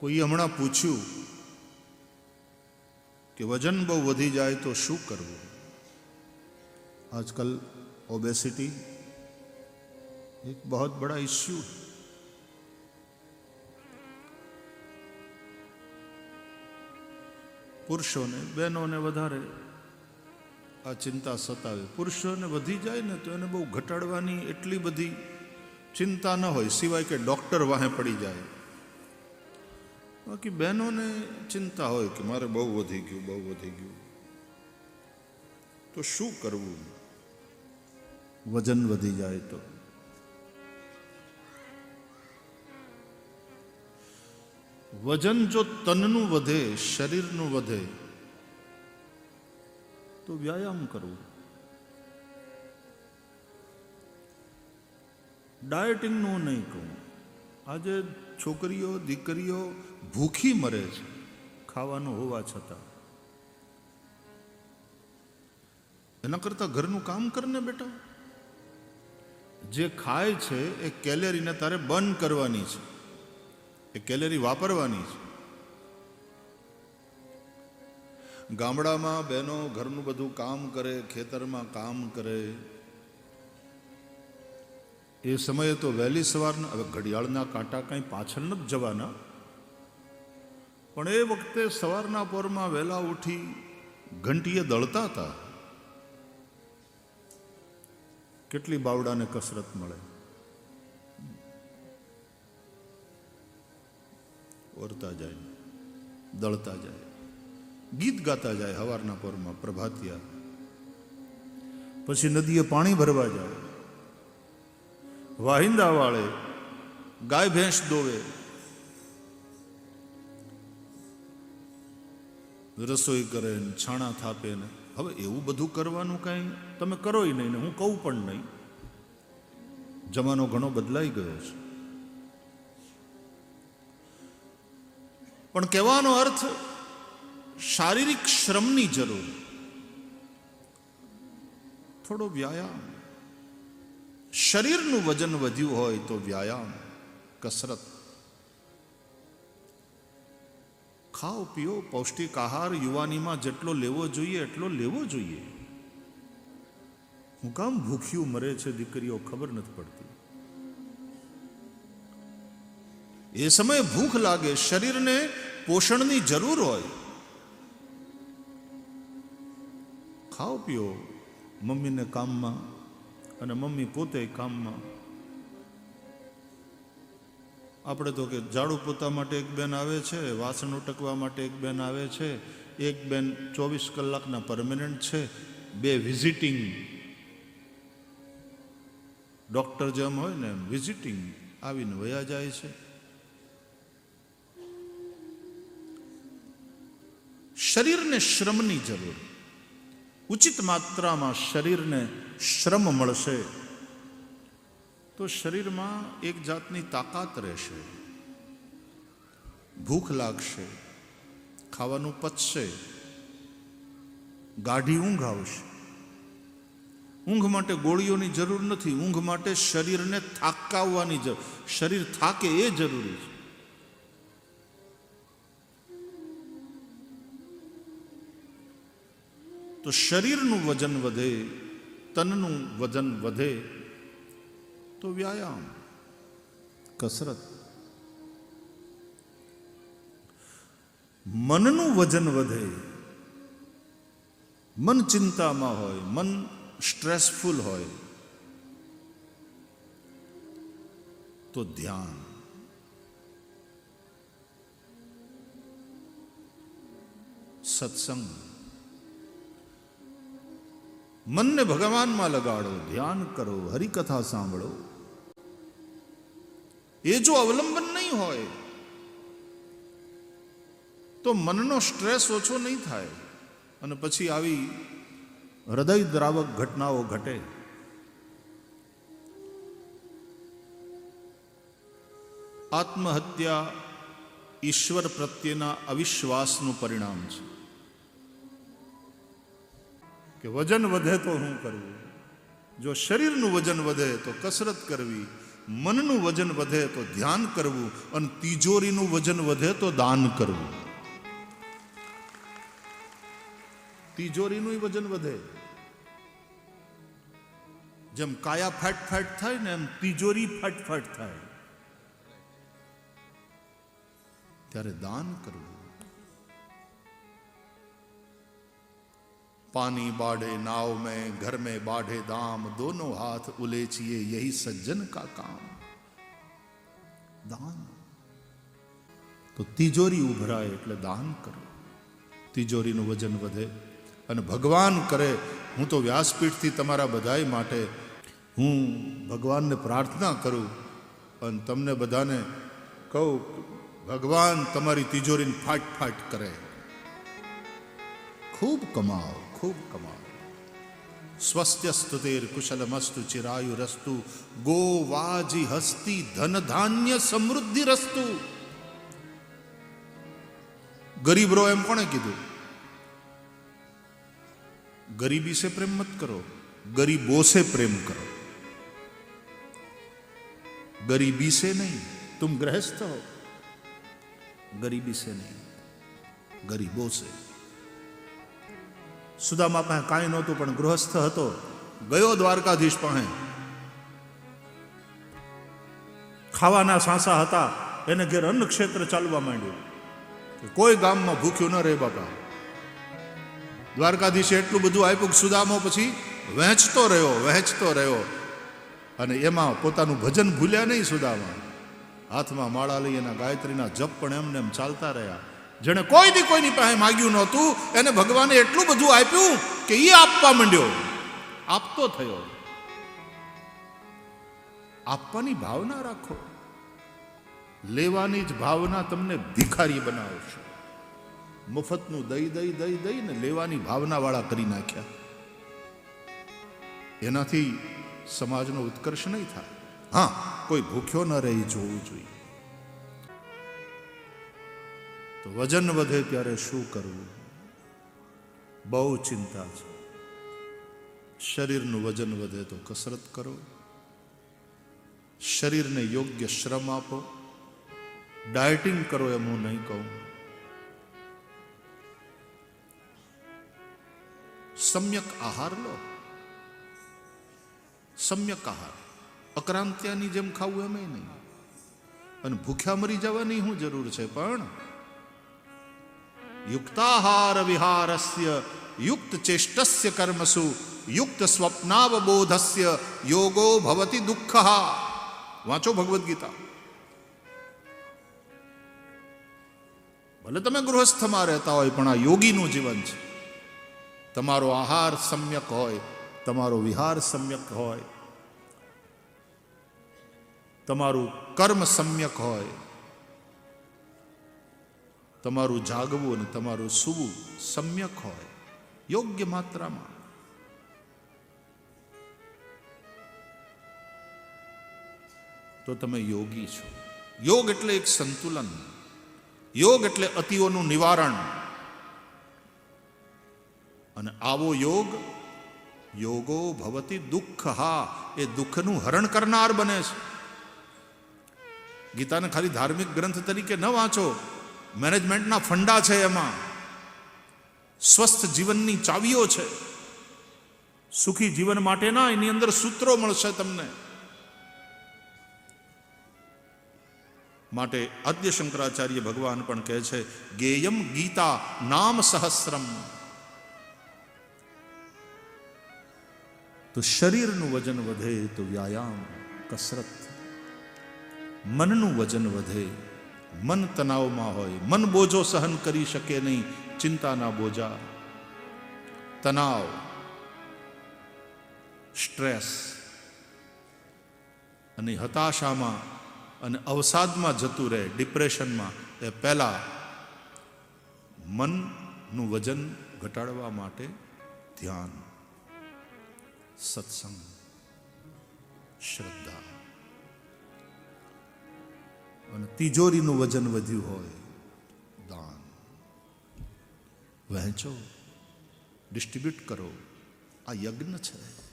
કોઈએ હમણાં પૂછ્યું કે વજન બહુ વધી જાય તો શું કરવું? आजकल ओबेसिटी एक बहुत बड़ा इश्यू है। પુરુષોને બહેનોને વધારે આ ચિંતા સતાવે. પુરુષોને વધી જાય ને તો એને બહુ ઘટાડવાની એટલી બધી ચિંતા ન હોય, સિવાય કે ડૉક્ટર વાહે પડી જાય. બાકી બહેનોને ચિંતા હોય કે મારે બહુ વધી ગયું. તો શું કરવું વજન વધી જાય તો? વજન જો તનનું વધે, શરીરનું વધે, તો વ્યાયામ કરવું. ડાયટિંગનું નહીં કહું. આજે છોકરીઓ દીકરીઓ ભૂખી મરે છે ખાવાનું હોવા છતાં. એના કરતાં ઘરનું કામ કરને બેટા. જે ખાય છે એ કેલેરીને તારે બર્ન કરવાની છે, એ કેલેરી વાપરવાની છે. ગામડામાં બહેનો ઘરનું બધું કામ કરે, ખેતરમાં કામ કરે. એ સમયે તો વહેલી સવારના, હવે ઘડિયાળના કાંટા કંઈ પાછળ નથી જવાના, પણ એ વખતે સવારના પોરમાં વહેલા ઉઠી ઘંટીએ દળતા હતા. કેટલી બાવડાને કસરત મળે. ઓરતા જાય, દળતા જાય, ગીત ગાતા જાય હવારના પોરમાં પ્રભાતિયા. પછી નદીએ પાણી ભરવા જાય, વાહિંદા વાળે, ગાય ભેંસ દોવે, રસોઈ કરે ને છાણા થાપે ને. હવે એવું બધું કરવાનું કાંઈ તમે કરોય નહીં ને હું કહું પણ નહીં. જમાનો ઘણો બદલાઈ ગયો છે. પણ કહેવાનો અર્થ શારીરિક શ્રમની જરૂર, થોડો વ્યાયામ. શરીરનું વજન વધ્યું હોય તો વ્યાયામ, કસરત. ખાઓ પીઓ, પૌષ્ટિક આહાર યુવાનીમાં જેટલો લેવો જોઈએ એટલો લેવો જોઈએ. હું કામ ભૂખ્યું મરે છે દીકરીઓ ખબર નથી પડતી. એ સમયે ભૂખ લાગે, શરીરને પોષણની જરૂર હોય. ખાઓ પીઓ, મમ્મીને કામમાં અને મમ્મી પોતે કામમાં. આપણે તો કે ઝાડુ પોતા માટે એક બેન આવે છે, વાસણ ઉટકવા માટે એક બેન આવે છે, એક બેન 24 કલાકના પરમેનન્ટ છે, 2 વિઝિટિંગ ડૉક્ટર જેમ હોય ને એમ વિઝિટિંગ આવીને વયા જાય છે. શરીરને શ્રમની જરૂર. ઉચિત માત્રામાં શરીરને શ્રમ મળશે તો શરીરમાં એક જાતની તાકાત રહેશે. ભૂખ લાગશે, ખાવાનું પચશે, ગાઢી ઊંઘ આવશે. ઊંઘ માટે ગોળીઓની જરૂર નથી, ઊંઘ માટે શરીરને થાકાવવાની જરૂર. શરીર થાકે એ જરૂરી છે. તો શરીરનું વજન વધે, તનનું વજન વધે તો વ્યાયામ, કસરત. મનનું વજન વધે, મન ચિંતામાં હોય, મન સ્ટ્રેસફુલ હોય તો ધ્યાન. સત્સંગ. મનને ભગવાનમાં લગાડો, ધ્યાન કરો, હરિકથા સાંભળો. એ જો અવલંબન નહીં હોય તો મનનો સ્ટ્રેસ ઓછો નહીં થાય અને પછી આવી હૃદયદ્રાવક ઘટનાઓ ઘટે. આત્મહત્યા ઈશ્વર પ્રત્યેના અવિશ્વાસનું પરિણામ છે. કે વજન વધે તો શું કરવું? જો શરીરનું વજન વધે તો કસરત કરવી, મનનું વજન વધે તો ધ્યાન કરવું, અને તિજોરીનું વજન વધે તો દાન કરવું. તિજોરીનું વજન વધે. જેમ કાયા ફાટ થાય ને એમ તિજોરી ફાટ થાય. ત્યારે દાન કરવું. पानी बाढ़े नाव में, घर में बाढ़े दाम, दोनों हाथ उलेचिए यही सज्जन का काम. दान. તો તિજોરી ઉભરાય એટલે દાન કરો. તિજોરીનું વજન વધે. અને ભગવાન કરે, હું તો વ્યાસપીઠથી તમારા બધાય માટે હું ભગવાનને પ્રાર્થના કરું અને તમને બધાને કહું, ભગવાન તમારી તિજોરીને ફાટ કરે. ખૂબ કમાઓ, ખૂબ કમાઓ. સ્વસ્ત્યસ્તુતેર કુશલમસ્તુ ચિરાયુરસ્તુ ગોવાજી હસ્તી ધન ધાન્ય સમૃદ્ધિ રસ્તુ. ગરીબ રો એમ કોણે કીધું? ગરીબી સે પ્રેમ મત કરો, ગરીબો સે પ્રેમ કરો. गरीबी से नहीं, तुम गृहस्थ हो, गरीबी से नहीं, गरीबों से. સુદામા પાસે કાંઈ નહોતું પણ ગૃહસ્થ હતો. ગયો દ્વારકાધીશ પાસે, ખાવાના સાંસા હતા, એને ઘેર અન્ન ક્ષેત્ર ચાલવા માંડ્યું. કોઈ ગામમાં ભૂખ્યું ન રહે બાપા. દ્વારકાધીશે એટલું બધું આપ્યું કે સુદામો પછી વહેંચતો રહ્યો. અને એમાં પોતાનું ભજન ભૂલ્યા નહીં સુદામા. હાથમાં માળા લઈ એના ગાયત્રીના જપ પણ એમને એમ ચાલતા રહ્યા. જેણે કોઈની પાસે માગ્યું નહોતું, એને ભગવાને એટલું બધું આપ્યું કે એ આપવા માંડ્યો, આપતો થયો. આપવાની ભાવના રાખો. લેવાની જ ભાવના તમને ભિખારી બનાવશે. મફતનું દઈ ને લેવાની ભાવના વાળા કરી નાખ્યા. એનાથી સમાજનો ઉત્કર્ષ નહીં થાય. હા, કોઈ ભૂખ્યો ન રહે જોવું જોઈએ. તો વજન વધે ત્યારે શું કરવું? બહુ ચિંતા છે. શરીરનું વજન વધે તો કસરત કરો, શરીરને યોગ્ય શ્રમ આપો. ડાયટિંગ કરો એમ હું નહીં કહું. સમ્યક આહાર લો. સમ્યક આહાર, અક્રાંત્યાની જેમ ખાવું એમ નહીં. અને ભૂખ્યા મરી જવાની શું જરૂર છે? પણ યુક્તાહાર વિહારસ્ય યુક્ત ચેષ્ટસ્ય કર્મસુ યુક્ત સ્વપ્નાવબોધસ્ય યોગો ભવતિ દુઃખઃ. વાંચો ભગવદ્ ગીતા. ભલે તમે ગૃહસ્થમાં રહેતા હોય, પણ આ યોગીનું જીવન છે. તમારો આહાર સમ્યક હોય, તમારો વિહાર સમ્યક હોય, તમારું કર્મ સમ્યક હોય, તમારું જાગવું અને તમારું સૂવું સમ્યક હોય, યોગ્ય માત્રામાં. તો તમે યોગી છો. યોગ એટલે એક સંતુલન. યોગ એટલે અતિઓનું નિવારણ. અને આવો યોગ, યોગો ભવતિ દુઃખઃ, એ દુઃખનું હરણ કરનાર બને છે. ગીતાને ખાલી ધાર્મિક ગ્રંથ તરીકે ન વાંચો. મેનેજમેન્ટના ફંડા છે એમાં. સ્વસ્થ જીવનની ચાવીઓ છે. સુખી જીવન માટેના એની અંદર સૂત્રો મળશે તમને. માટે આદ્ય શંકરાચાર્ય ભગવાન પણ કહે છે, ગેયમ ગીતા નામ સહસ્રમ. તો શરીરનું વજન વધે તો વ્યાયામ, કસરત. મનનું વજન વધે. મન તણાવમાં હોય, મન બોજો સહન કરી શકે નહીં. ચિંતાના બોજા, તણાવ, સ્ટ્રેસ અને હતાશામાં અને અવસાદમાં જતું રહે, ડિપ્રેશનમાં. એ પહેલા મનનું વજન ઘટાડવા માટે ધ્યાન, સત્સંગ, શ્રદ્ધા. અને તિજોરીનું વજન વધ્યું હોય, દાન. વહેંચો, ડિસ્ટ્રીબ્યુટ કરો. આ યજ્ઞ છે.